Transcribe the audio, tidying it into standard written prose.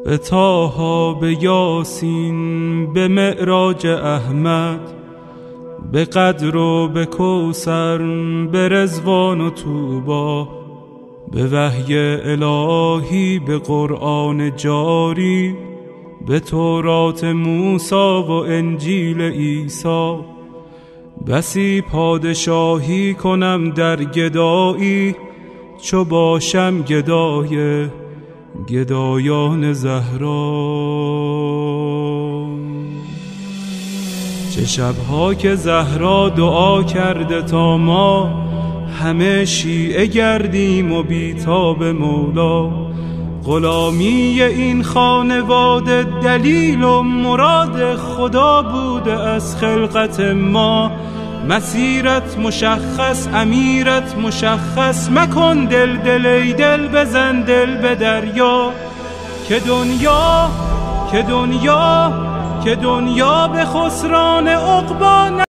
به طه، به یاسین، به معراج احمد، به قدر و به کوثر، به رضوان و طوبی، به وحی الهی، به قرآن جاری، به تورات موسی و انجیل عیسی. بسی پادشاهی کنم در گدایی، چو باشم گدای گدایان زهرا. چه شبها که زهرا دعا کرده تا ما همه شیعه گردیم و بیتاب مولا. غلامی این خانواده دلیل و مراد خدا بوده از خلقت ما. مسیرت مشخص، امیرت مشخص، مکن دل ای دل، بزن دل به دریا. که دنیا به خسران عقبی